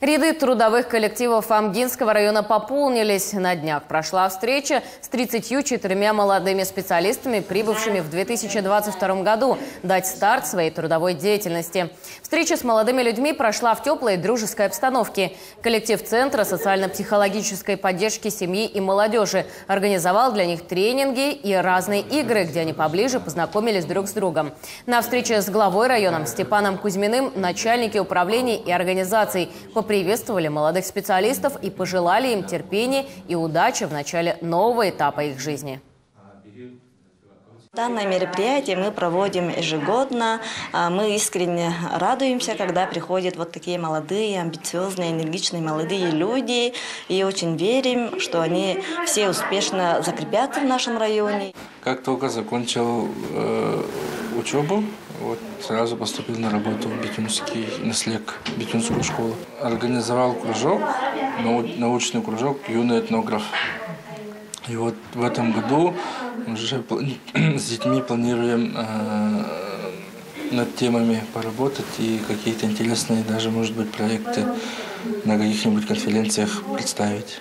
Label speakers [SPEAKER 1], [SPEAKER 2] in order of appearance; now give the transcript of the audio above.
[SPEAKER 1] Ряды трудовых коллективов Амгинского района пополнились. На днях прошла встреча с 34 молодыми специалистами, прибывшими в 2022 году, дать старт своей трудовой деятельности. Встреча с молодыми людьми прошла в теплой и дружеской обстановке. Коллектив Центра социально-психологической поддержки семьи и молодежи организовал для них тренинги и разные игры, где они поближе познакомились друг с другом. На встрече с главой района Степаном Кузьминым начальники управлений и организаций поприветствовали молодых специалистов и пожелали им терпения и удачи в начале нового этапа их жизни.
[SPEAKER 2] Данное мероприятие мы проводим ежегодно. Мы искренне радуемся, когда приходят вот такие молодые, амбициозные, энергичные молодые люди. И очень верим, что они все успешно закрепятся в нашем районе.
[SPEAKER 3] Как только закончил учебу, сразу поступил на работу в Битюнский наслег, Битюнскую школу. Организовал кружок, научный кружок «Юный этнограф». И вот в этом году уже с детьми планируем над темами поработать и какие-то интересные, даже, может быть, проекты на каких-нибудь конференциях представить.